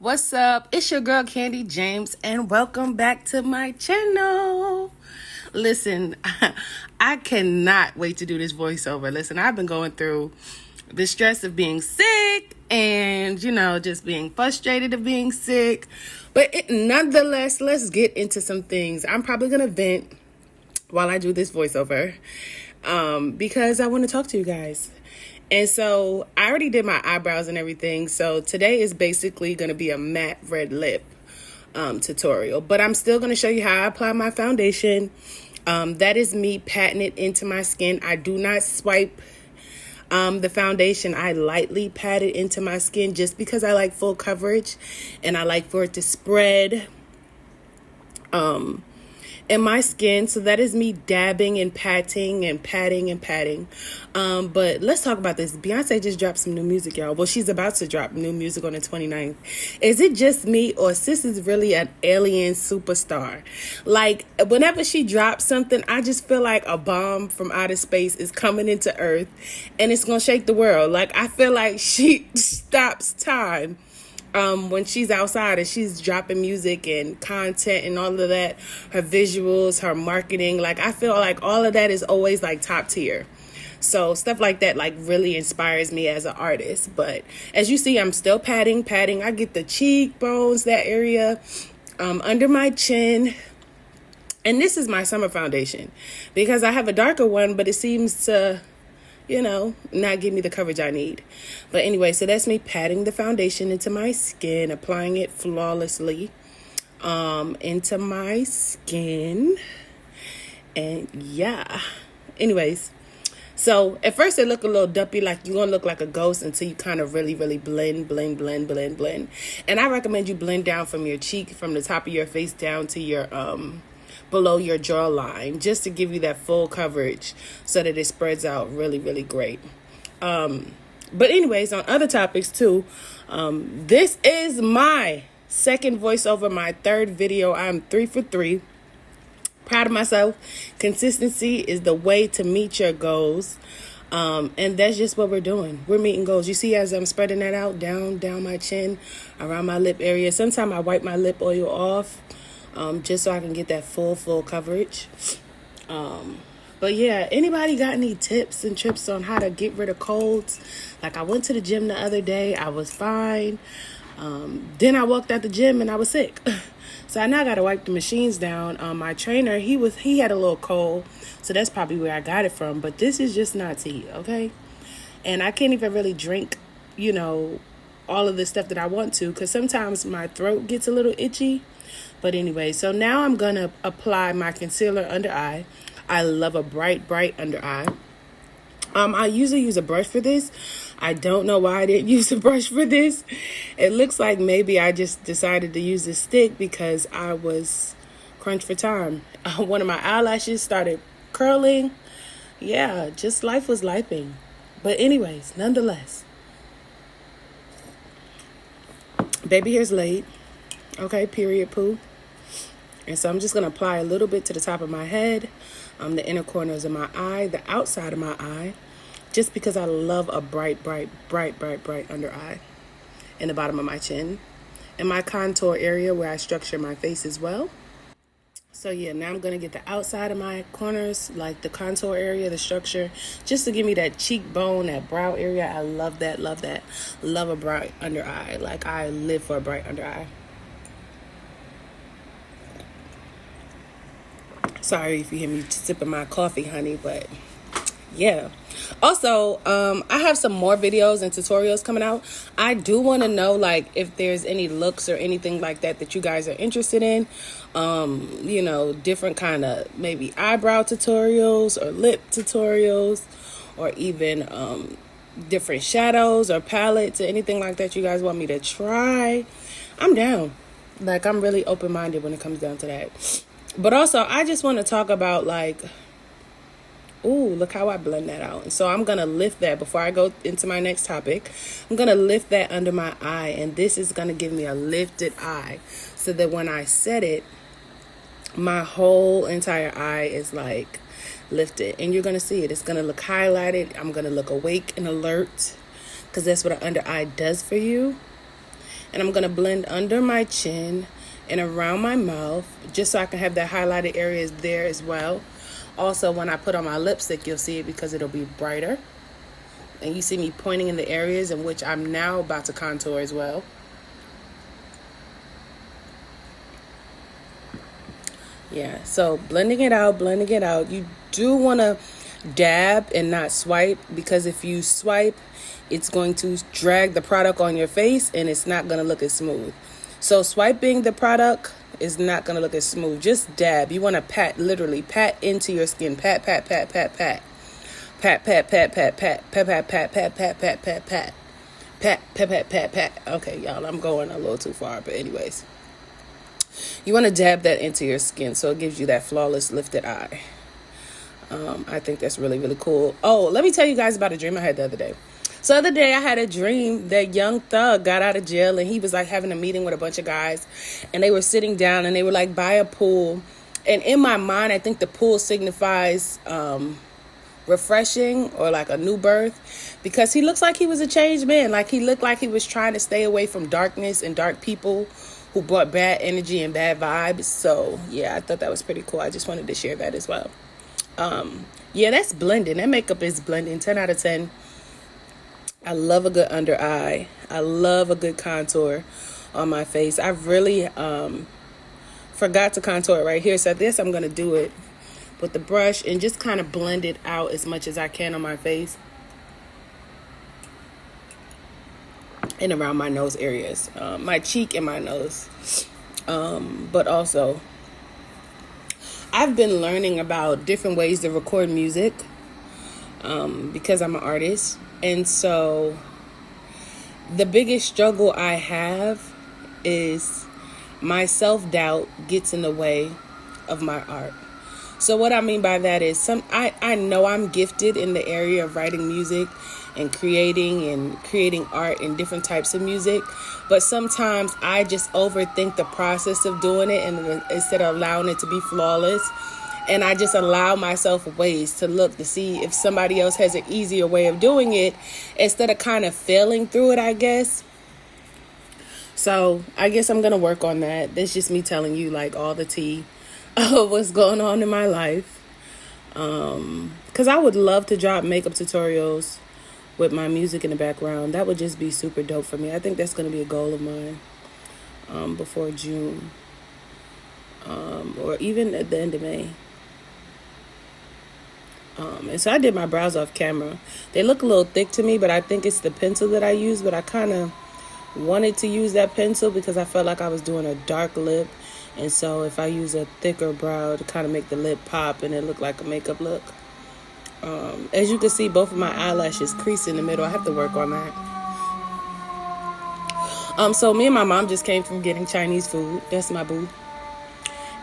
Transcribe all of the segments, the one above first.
What's up? It's your girl Candy James and welcome back to my channel. Listen, I cannot wait to do this voiceover. Listen, I've been going through the stress of being sick and, just being frustrated of being sick. But nonetheless, let's get into some things. I'm probably going to vent while I do this voiceover because I want to talk to you guys. And so I already did my eyebrows and everything. So today is basically going to be a matte red lip tutorial. But I'm still going to show you how I apply my foundation. That is me patting it into my skin. I do not swipe the foundation. I lightly pat it into my skin just because I like full coverage. And I like for it to spread in my skin. So that is me dabbing and patting and patting and patting. But let's talk about this. Beyonce just dropped some new music, y'all. Well, she's about to drop new music on the 29th. Is it just me or sis is really an alien superstar? Like, whenever she drops something, I just feel like a bomb from outer space is coming into Earth and it's gonna shake the world. Like, I feel like she stops time when she's outside and she's dropping music and content and all of that, her visuals, her marketing, like I feel like all of that is always like top tier. So stuff like that like really inspires me as an artist. But as you see, I'm still patting. I get the cheekbones, that area, under my chin. And this is my summer foundation because I have a darker one, but it seems to not give me the coverage I need. But anyway, so that's me patting the foundation into my skin, applying it flawlessly into my skin. And yeah. Anyways, so at first it look a little dumpy, like you're going to look like a ghost until you kind of really, really blend. And I recommend you blend down from your cheek, from the top of your face down to your below your jawline, just to give you that full coverage so that it spreads out really, really great. But anyways, on other topics too, this is my second voiceover, my third video. I'm 3 for 3. Proud of myself. Consistency is the way to meet your goals. And that's just what we're doing. We're meeting goals. You see, as I'm spreading that out down my chin, around my lip area. Sometimes I wipe my lip oil off, just so I can get that full coverage. But yeah, anybody got any tips and trips on how to get rid of colds? Like, I went to the gym the other day. I was fine. Then I walked out the gym and I was sick. So I now got to wipe the machines down. My trainer, he had a little cold. So that's probably where I got it from. But this is just not tea, okay? And I can't even really drink, all of the stuff that I want to, because sometimes my throat gets a little itchy. But anyway, so now I'm going to apply my concealer under eye. I love a bright under eye. I usually use a brush for this. I don't know why I didn't use a brush for this. It looks like maybe I just decided to use a stick because I was crunched for time. One of my eyelashes started curling. Yeah, just life was lifing. But anyways, nonetheless, baby hair's laid. Okay, period, poo. And so I'm just going to apply a little bit to the top of my head, the inner corners of my eye, the outside of my eye, just because I love a bright under eye, in the bottom of my chin, and my contour area where I structure my face as well. So yeah, now I'm going to get the outside of my corners, like the contour area, the structure, just to give me that cheekbone, that brow area. I love that. Love a bright under eye. Like, I live for a bright under eye. Sorry if you hear me sipping my coffee, honey, but yeah. Also, I have some more videos and tutorials coming out. I do want to know, like, if there's any looks or anything like that you guys are interested in. Different kind of maybe eyebrow tutorials or lip tutorials, or even different shadows or palettes or anything like that you guys want me to try. I'm down. Like, I'm really open-minded when it comes down to that. But also, I just want to talk about, like, ooh, look how I blend that out. And so I'm going to lift that before I go into my next topic. I'm going to lift that under my eye. And this is going to give me a lifted eye, so that when I set it, my whole entire eye is, like, lifted. And you're going to see it. It's going to look highlighted. I'm going to look awake and alert, because that's what an under eye does for you. And I'm going to blend under my chin and around my mouth, just so I can have that highlighted areas there as well. Also, when I put on my lipstick, you'll see it because it'll be brighter. And you see me pointing in the areas in which I'm now about to contour as well. Yeah, so blending it out. You do want to dab and not swipe, because if you swipe, it's going to drag the product on your face and it's not going to look as smooth. So swiping the product is not going to look as smooth. Just dab. You want to pat, literally pat into your skin. Pat, pat, pat, pat, pat. Pat, pat, pat, pat, pat, pat, pat, pat, pat, pat, pat, pat, pat. Pat, pat, pat, pat, pat. Okay, y'all, I'm going a little too far, but anyways. You want to dab that into your skin so it gives you that flawless lifted eye. I think that's really, really cool. Oh, let me tell you guys about a dream I had the other day. So the other day I had a dream that Young Thug got out of jail, and he was like having a meeting with a bunch of guys, and they were sitting down and they were like by a pool. And in my mind, I think the pool signifies refreshing or like a new birth, because he looks like he was a changed man. Like he looked like he was trying to stay away from darkness and dark people who brought bad energy and bad vibes. So yeah, I thought that was pretty cool. I just wanted to share that as well. Yeah, that's blending. That makeup is blending. 10 out of 10. I love a good under eye. I love a good contour on my face. I really forgot to contour it right here. So this, I'm going to do it with the brush and just kind of blend it out as much as I can on my face and around my nose areas, my cheek and my nose. But also, I've been learning about different ways to record music because I'm an artist. And so the biggest struggle I have is my self-doubt gets in the way of my art. So what I mean by that is I know I'm gifted in the area of writing music and creating art and different types of music. But sometimes I just overthink the process of doing it, and instead of allowing it to be flawless, and I just allow myself ways to look to see if somebody else has an easier way of doing it instead of kind of failing through it, I guess. So I guess I'm going to work on that. That's just me telling you like all the tea of what's going on in my life. Because I would love to drop makeup tutorials with my music in the background. That would just be super dope for me. I think that's going to be a goal of mine before June, or even at the end of May. And so I did my brows off camera. They look a little thick to me, but I think it's the pencil that I use. But I kind of wanted to use that pencil because I felt like I was doing a dark lip. And so if I use a thicker brow to kind of make the lip pop and it look like a makeup look. As you can see, both of my eyelashes crease in the middle. I have to work on that. So me and my mom just came from getting Chinese food. That's my boo.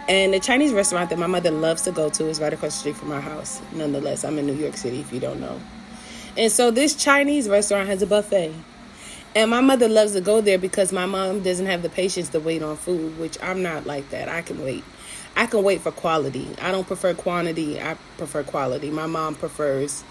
And the Chinese restaurant that my mother loves to go to is right across the street from our house. Nonetheless, I'm in New York City, if you don't know. And so this Chinese restaurant has a buffet. And my mother loves to go there because my mom doesn't have the patience to wait on food, which I'm not like that. I can wait. I can wait for quality. I don't prefer quantity. I prefer quality. My mom prefers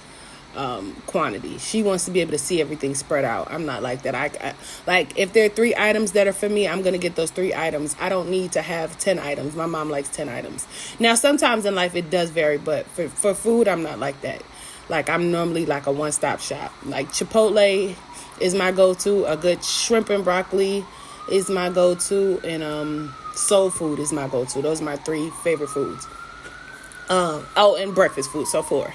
quantity. She wants to be able to see everything spread out. I'm not like that. I like if there are 3 items that are for me, I'm going to get those 3 items. I don't need to have 10 items. My mom likes 10 items. Now, sometimes in life it does vary, but for food, I'm not like that. Like I'm normally like a one-stop shop. Like Chipotle is my go-to. A good shrimp and broccoli is my go-to. And soul food is my go-to. Those are my 3 favorite foods. And breakfast food. So 4.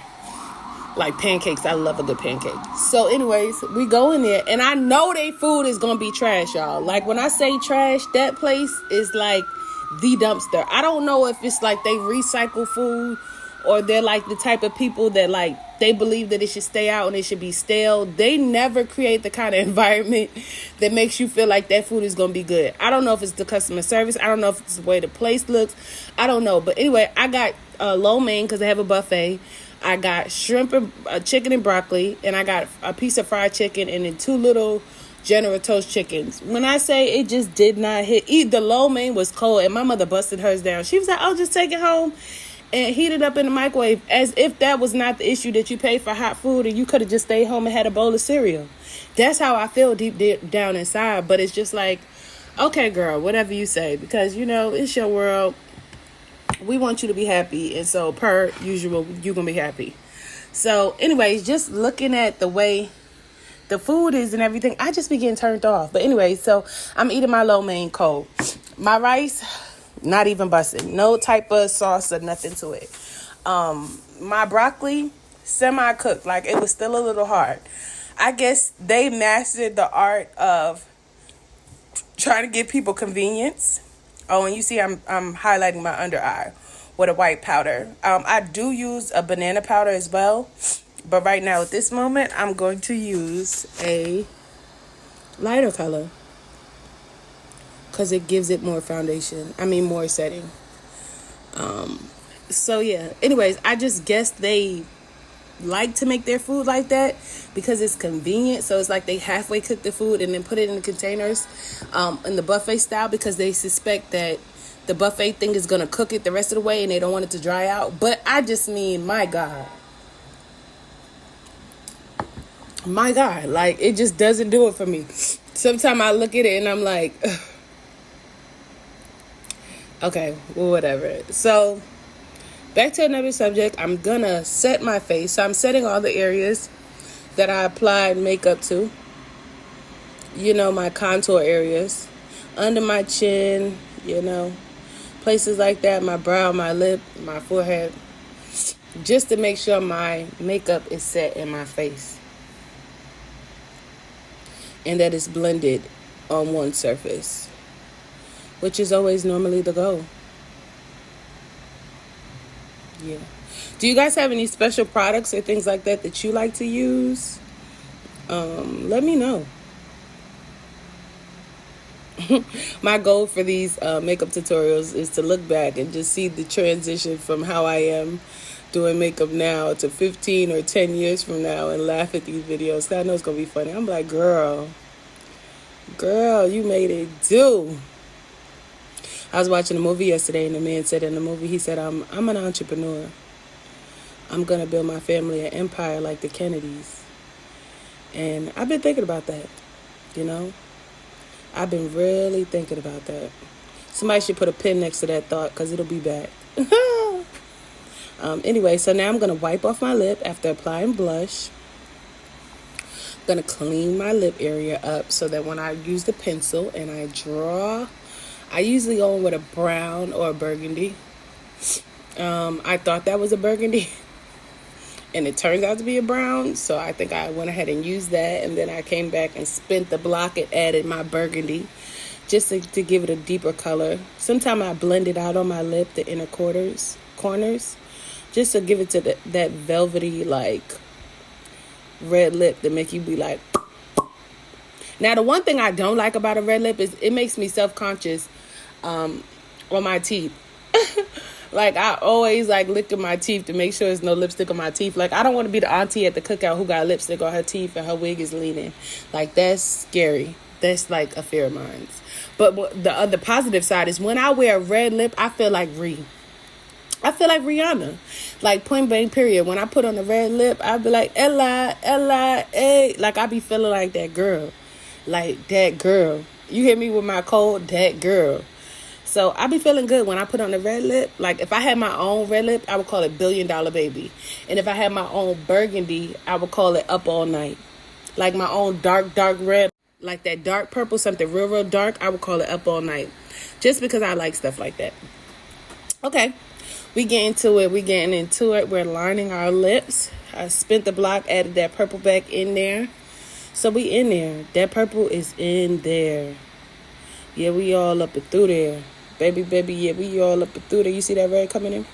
Like pancakes. I love a good pancake. So anyways, we go in there and I know they food is going to be trash, y'all. Like when I say trash, that place is like the dumpster. I don't know if it's like they recycle food or they're like the type of people that like they believe that it should stay out and it should be stale. They never create the kind of environment that makes you feel like that food is going to be good. I don't know if it's the customer service. I don't know if it's the way the place looks. I don't know. But anyway, I got lo mein because they have a buffet. I got shrimp and chicken and broccoli, and I got a piece of fried chicken and then 2 little General Toast chickens. When I say it just did not hit, the lo mein was cold, and my mother busted hers down. She was like, "Oh, just take it home." and heat it up in the microwave, as if that was not the issue, that you paid for hot food and you could have just stayed home and had a bowl of cereal. That's how I feel deep down inside. But it's just like, okay, girl, whatever you say, because, you know, it's your world. We want you to be happy, and so per usual, you're gonna be happy. So anyways, just looking at the way the food is and everything, I just be getting turned off. But anyway, so I'm eating my lo mein cold. My rice, not even busting. No type of sauce or nothing to it. My broccoli, semi-cooked. Like, it was still a little hard. I guess they mastered the art of trying to give people convenience. Oh, and you see I'm highlighting my under eye with a white powder. I do use a banana powder as well. But right now, at this moment, I'm going to use a lighter color, because it gives it more foundation. More setting. So, yeah. Anyways, I just guess they like to make their food like that because it's convenient. So, it's like they halfway cook the food and then put it in the containers in the buffet style, because they suspect that the buffet thing is going to cook it the rest of the way and they don't want it to dry out. But I just mean, my God, like, it just doesn't do it for me. Sometimes I look at it and I'm like, ugh. Okay, well, whatever. So, back to another subject. I'm gonna set my face. So I'm setting all the areas that I applied makeup to. You know, my contour areas. Under my chin, you know. Places like that. My brow, my lip, my forehead. Just to make sure my makeup is set in my face. And that it's blended on one surface, which is always normally the goal. Yeah. Do you guys have any special products or things like that that you like to use? Let me know. My goal for these makeup tutorials is to look back and just see the transition from how I am doing makeup now to 15 or 10 years from now, and laugh at these videos. I know it's going to be funny. I'm like, girl, you made it do. I was watching a movie yesterday, and the man said in the movie, he said, I'm an entrepreneur. I'm going to build my family an empire like the Kennedys. And I've been thinking about that, you know. I've been really thinking about that. Somebody should put a pin next to that thought, because it'll be back. Anyway, so now I'm going to wipe off my lip after applying blush. I'm going to clean my lip area up so that when I use the pencil and I draw, I usually go in with a brown or a burgundy. I thought that was a burgundy, and it turns out to be a brown, so I think I went ahead and used that, and then I came back and spent the block and added my burgundy just to give it a deeper color. Sometimes I blend it out on my lip, the inner corners, just to give it to that velvety, like, red lip that make you be like. Now, the one thing I don't like about a red lip is it makes me self-conscious on my teeth. Like, I always, like, licking my teeth to make sure there's no lipstick on my teeth. Like, I don't want to be the auntie at the cookout who got lipstick on her teeth and her wig is leaning. Like, that's scary. That's, like, a fear of mine. But the positive side is when I wear a red lip, I feel like Rihanna. Like, point blank period. When I put on a red lip, I be like, Ella, hey. Like, I be feeling like that girl. Like, that girl. You hear me with my cold? That girl. So, I be feeling good when I put on a red lip. Like, if I had my own red lip, I would call it $1 Billion Baby. And if I had my own burgundy, I would call it Up All Night. Like, my own dark red, like that dark purple, something real dark, I would call it Up All Night. Just because I like stuff like that. Okay. We getting into it. We're lining our lips. I spent the block, added that purple back in there. So we in there. That purple is in there. Yeah, we all up and through there. Baby, yeah, we all up and through there. You see that red coming in?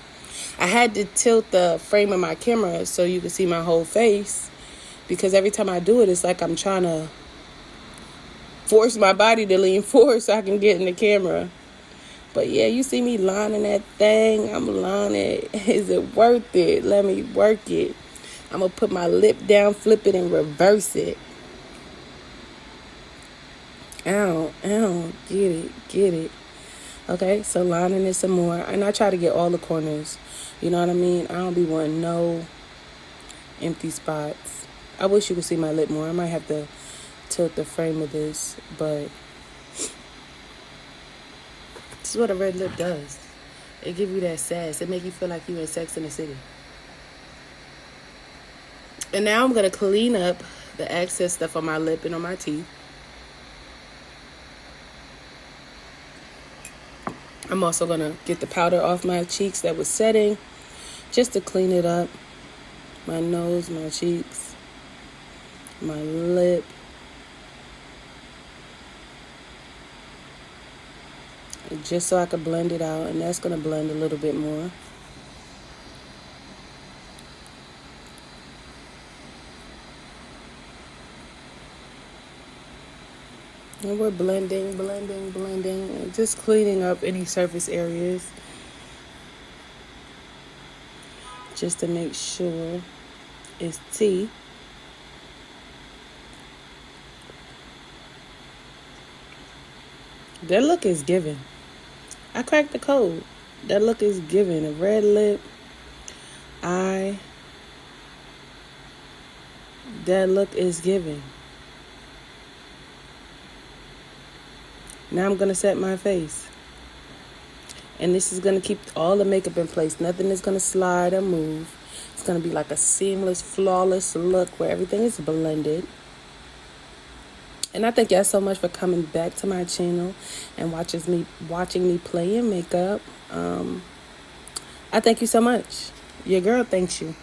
I had to tilt the frame of my camera so you can see my whole face. Because every time I do it, it's like I'm trying to force my body to lean forward so I can get in the camera. But yeah, you see me lining that thing. I'm lining it. Is it worth it? Let me work it. I'm going to put my lip down, flip it, and reverse it. Ow. Get it. Okay, so lining it some more. And I try to get all the corners. You know what I mean? I don't be wanting no empty spots. I wish you could see my lip more. I might have to tilt the frame of this, but this is what a red lip does. It give you that sass. It make you feel like you in Sex in the City. And now I'm going to clean up the excess stuff on my lip and on my teeth. I'm also going to get the powder off my cheeks that was setting, just to clean it up. My nose, my cheeks, my lip. Just so I could blend it out, and that's going to blend a little bit more. And we're blending, and just cleaning up any surface areas, just to make sure it's tea. That look is given. I cracked the code. That look is given. A red lip, eye. That look is given. Now I'm going to set my face. And this is going to keep all the makeup in place. Nothing is going to slide or move. It's going to be like a seamless, flawless look where everything is blended. And I thank y'all so much for coming back to my channel and watching me play in makeup. I thank you so much. Your girl thanks you.